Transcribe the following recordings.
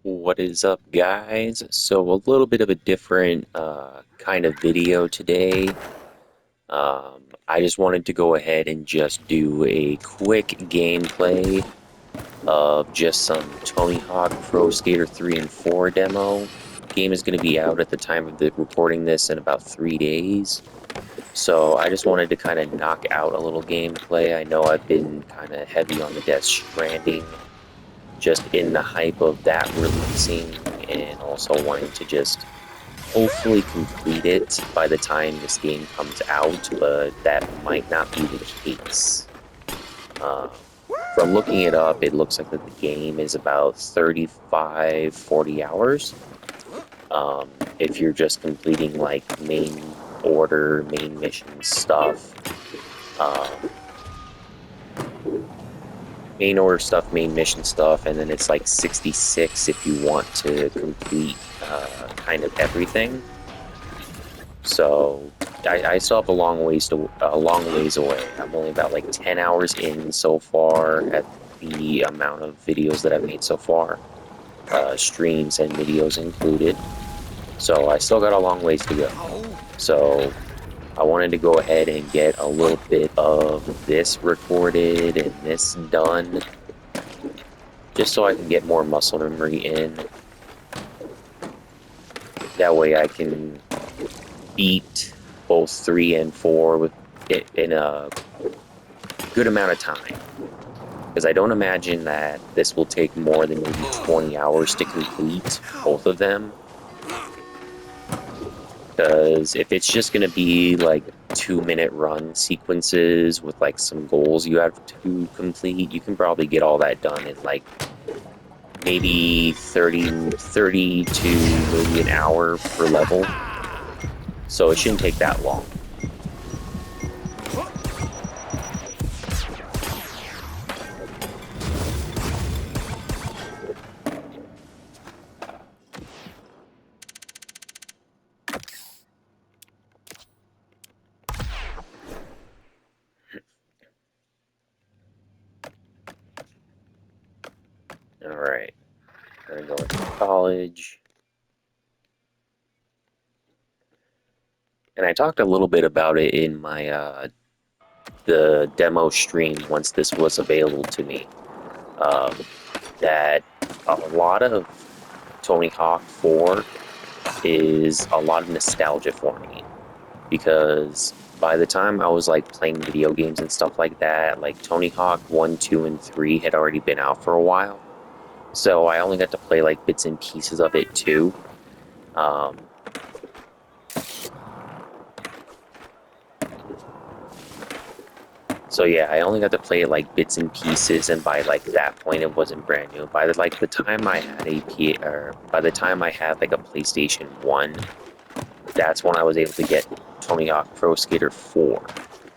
What is up, guys? So, a little bit of a different kind of video today. I just wanted to go ahead and just do a quick gameplay of just some Tony Hawk Pro Skater 3 and 4 demo. Game is going to be out at the time of the recording this in about 3 days. So, I just wanted to kind of knock out a little gameplay. I know I've been kind of heavy on the Death Stranding just in the hype of that releasing and also wanting to just hopefully complete it by the time this game comes out, but that might not be the case. Um, from looking it up, it looks like that the game is about 35, 40 hours. Um, if you're just completing like main order, main mission stuff, um, main order stuff, main mission stuff, and then it's like 66 if you want to complete kind of everything. So I still have a long ways away. I'm only about like 10 hours in so far at the amount of videos that I've made so far, streams and videos included. So I still got a long ways to go. So I wanted to go ahead and get a little bit of this recorded and this done, just so I can get more muscle memory in. That way I can beat both 3 and 4 with it in a good amount of time. Because I don't imagine that this will take more than maybe 20 hours to complete both of them. Because if it's just going to be like 2-minute run sequences with like some goals you have to complete, you can probably get all that done in like maybe 30 to maybe an hour per level. So it shouldn't take that long. Alright, I'm gonna go into college. And I talked a little bit about it in my the demo stream once this was available to me. Um, that a lot of Tony Hawk 4 is a lot of nostalgia for me, because by the time I was like playing video games and stuff like that, like Tony Hawk 1, 2, and 3 had already been out for a while. So I only got to play like bits and pieces of it too. Um, So yeah, I only got to play it like bits and pieces, and by like that point, it wasn't brand new. By the time I had by the time I had like a PlayStation 1, that's when I was able to get Tony Hawk Pro Skater 4.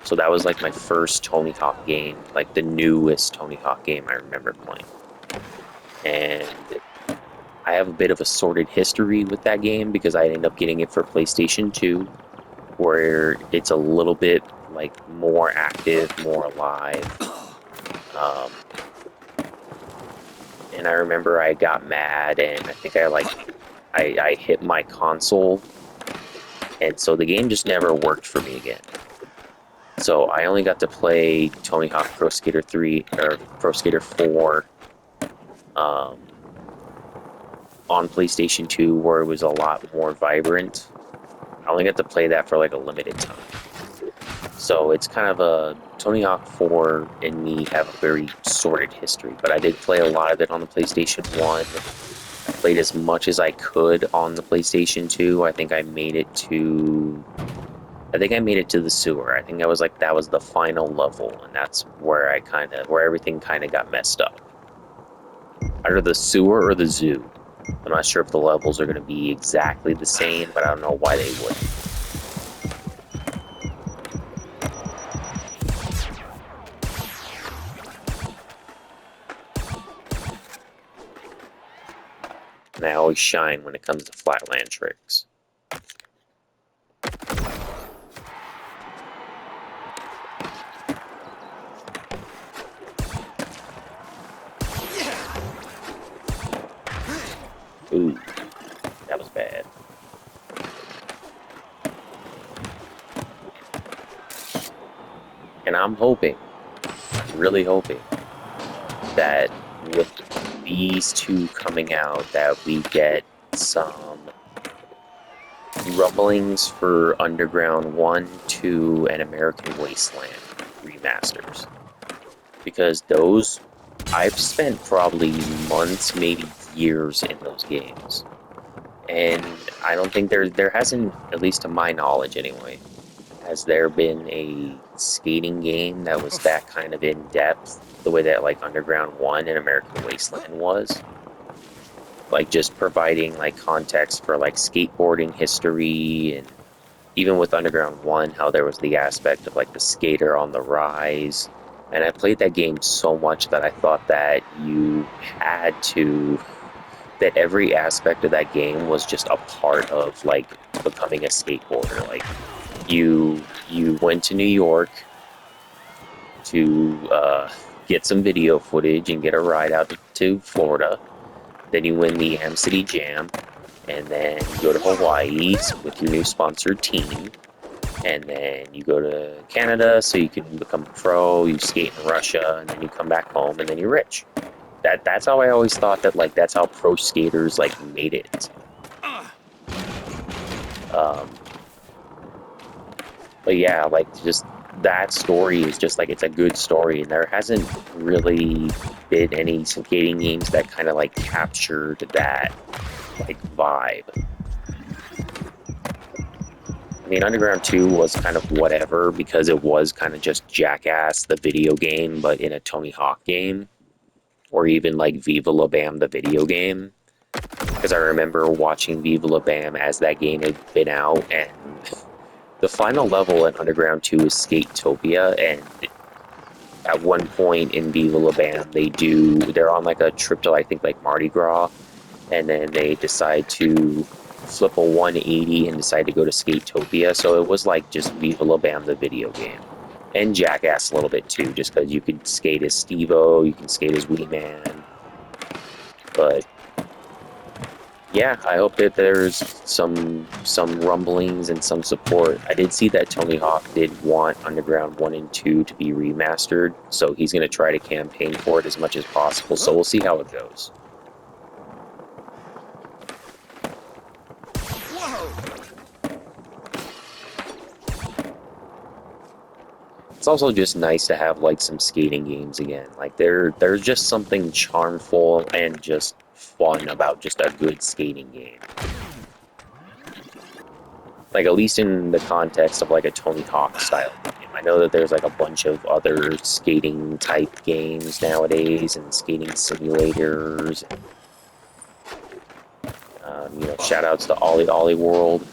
So that was like my first Tony Hawk game, like the newest Tony Hawk game I remember playing. And I have a bit of a sordid history with that game because I ended up getting it for PlayStation 2, where it's a little bit like more active, more alive. Um, and I remember I got mad, and I think I hit my console, and so the game just never worked for me again. So I only got to play Tony Hawk Pro Skater 3 or Pro Skater 4 um, on PlayStation 2, where it was a lot more vibrant. I only got to play that for like a limited time. So it's kind of a Tony Hawk 4 and me have a very sordid history, but I did play a lot of it on the PlayStation 1. I played as much as I could on the PlayStation 2. I think I made it to the sewer. I think that was the final level, and that's where where everything kind of got messed up. Either the sewer or the zoo. I'm not sure if the levels are going to be exactly the same, but I don't know why they wouldn't. And I always shine when it comes to flatland tricks. Ooh, that was bad. And I'm hoping, really hoping, that with these two coming out, that we get some rumblings for Underground 1, 2, and American Wasteland remasters. Because those, I've spent probably months, maybe years in those games. And I don't think there hasn't, at least to my knowledge anyway, has there been a skating game that was that kind of in depth, the way that like Underground 1 and American Wasteland was? Like just providing like context for like skateboarding history, and even with Underground 1, how there was the aspect of like the skater on the rise. And I played that game so much that I thought that you had to, that every aspect of that game was just a part of like becoming a skateboarder. Like you went to New York to get some video footage and get a ride out to Florida. Then you win the Am City Jam, and then you go to Hawaii with your new sponsored team, and then you go to Canada so you can become a pro. You skate in Russia, and then you come back home, and then you're rich. That's how I always thought that like that's how pro skaters like made it. Um, but yeah, like just that story is just like it's a good story, and there hasn't really been any skating games that kind of like captured that like vibe. I mean, Underground 2 was kind of whatever because it was kind of just Jackass, the video game, but in a Tony Hawk game, or even like Viva La Bam, the video game. Because I remember watching Viva La Bam as that game had been out, and the final level in Underground 2 is Skatopia, and at one point in Viva La Bam, they're on like a trip to, I think, like Mardi Gras, and then they decide to flip a 180 and decide to go to Skatopia. So it was like just Viva La Bam, the video game. And Jackass a little bit too, just because you could skate as Steve-O, you can skate as Wee Man. But yeah, I hope that there's some rumblings and some support. I did see that Tony Hawk did want Underground 1 and 2 to be remastered, so he's going to try to campaign for it as much as possible. So we'll see how it goes. It's also just nice to have like some skating games again. Like there's just something charmful and just fun about just a good skating game. Like at least in the context of like a Tony Hawk style game. I know that there's like a bunch of other skating type games nowadays and skating simulators. Shout outs to Ollie Ollie World.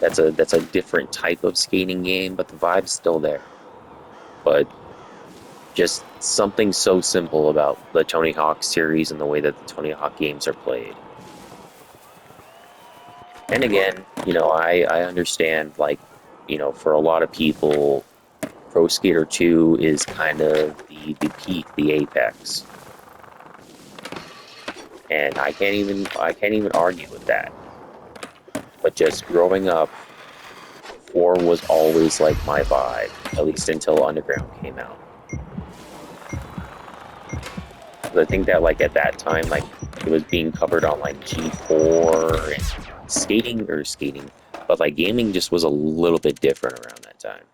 That's a different type of skating game, but the vibe's still there. But just something so simple about the Tony Hawk series and the way that the Tony Hawk games are played. And again, I understand, like, for a lot of people, Pro Skater 2 is kind of the peak, the apex. And I can't even argue with that. But just growing up, 4 was always like my vibe, at least until Underground came out. I think that like at that time, like it was being covered on like G4 and skating, but like gaming just was a little bit different around that time.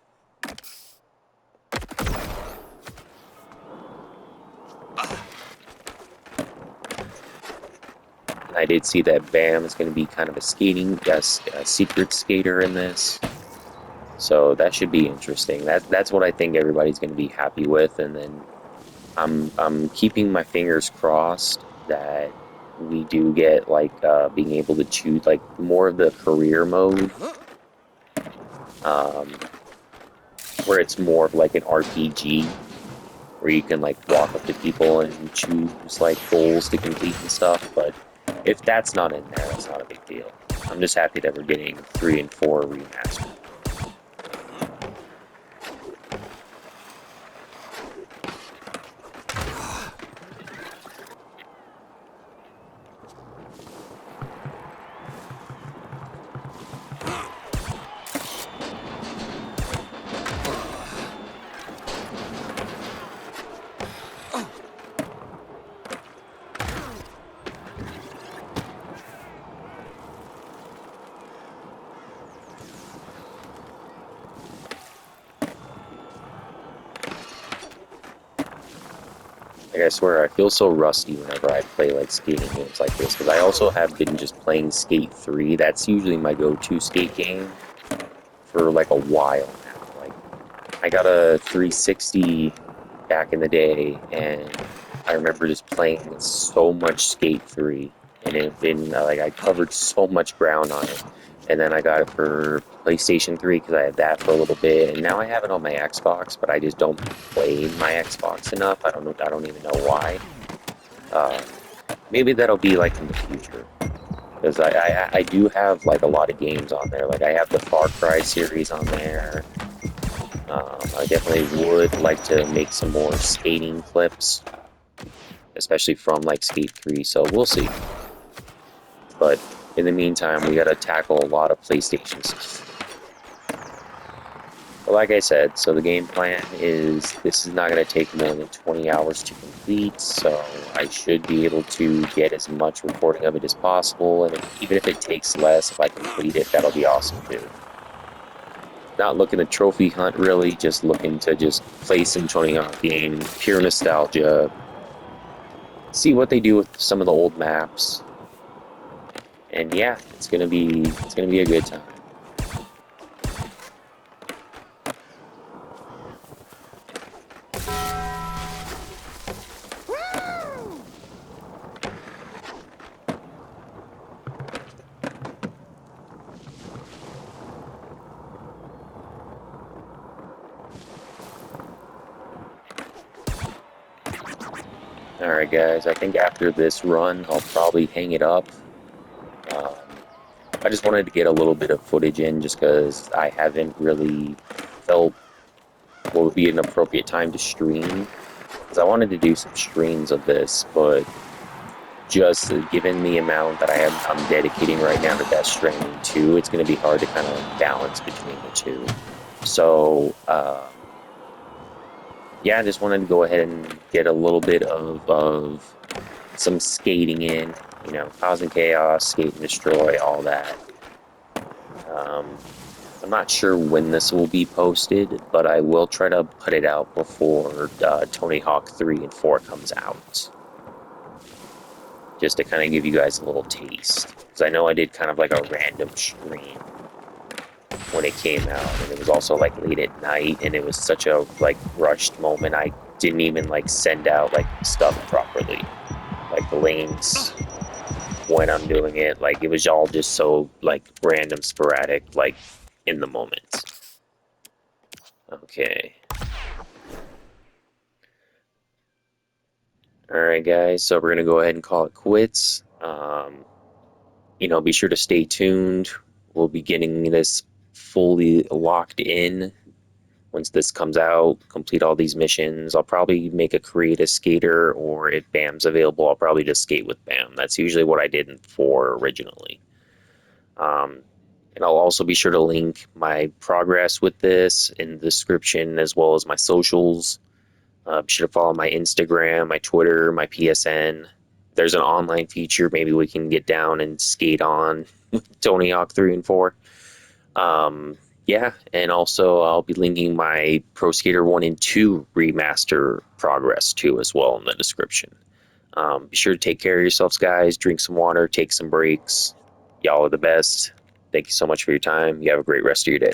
And I did see that Bam is going to be kind of a secret skater in this, so that should be interesting. That's what I think everybody's going to be happy with, and then I'm keeping my fingers crossed that we do get like being able to choose like more of the career mode, um, where it's more of like an RPG, where you can like walk up to people and choose like goals to complete and stuff. But if that's not in there, that's not a big deal. I'm just happy that we're getting 3 and 4 remastered. Like I swear, I feel so rusty whenever I play like skating games like this because I also have been just playing Skate 3. That's usually my go-to skate game for like a while now. Like I got a 360 back in the day, and I remember just playing so much Skate 3, and it been like I covered so much ground on it. And then I got it for PlayStation 3 because I had that for a little bit, and now I have it on my Xbox, but I just don't play my Xbox enough. I don't know. I don't even know why. Um, Maybe that'll be like in the future because I do have like a lot of games on there. Like I have the Far Cry series on there. I definitely would like to make some more skating clips, especially from like Skate 3. So we'll see. But in the meantime, we got to tackle a lot of PlayStation stuff. But like I said, so the game plan is this is not going to take more than 20 hours to complete. So I should be able to get as much recording of it as possible. And even if it takes less, if I complete it, that'll be awesome too. Not looking to trophy hunt really, just looking to just play some Tony Hawk game, pure nostalgia, see what they do with some of the old maps, and yeah, it's gonna be a good time. All right, guys, I think after this run, I'll probably hang it up. Um, I just wanted to get a little bit of footage in, just because I haven't really felt what would be an appropriate time to stream. Because I wanted to do some streams of this, but just given the amount that I'm dedicating right now to Death Stranding 2, it's going to be hard to kind of balance between the two. So, yeah, I just wanted to go ahead and get a little bit of some skating in, Cosmic Chaos, Skate and Destroy, all that. Um, I'm not sure when this will be posted, but I will try to put it out before Tony Hawk 3 and 4 comes out, just to kind of give you guys a little taste. Because I know I did kind of like a random stream when it came out, and it was also like late at night, and it was such a like rushed moment. I didn't even like send out like stuff properly, like the links when I'm doing it. Like it was all just so like random, sporadic, like in the moment. Okay. All right, guys. So we're gonna go ahead and call it quits. Be sure to stay tuned. We'll be getting this fully locked in once this comes out. Complete all these missions. I'll probably make a create a skater, or if BAM's available, I'll probably just skate with BAM. That's usually what I did in 4 originally. Um, and I'll also be sure to link my progress with this in the description as well as my socials. Be sure to follow my Instagram, my Twitter, my PSN. There's an online feature. Maybe we can get down and skate on Tony Hawk 3 and 4. Um, yeah, and also I'll be linking my Pro Skater 1 and 2 remaster progress too as well in the description. Be sure to take care of yourselves, guys. Drink some water, take some breaks. Y'all are the best. Thank you so much for your time. You have a great rest of your day.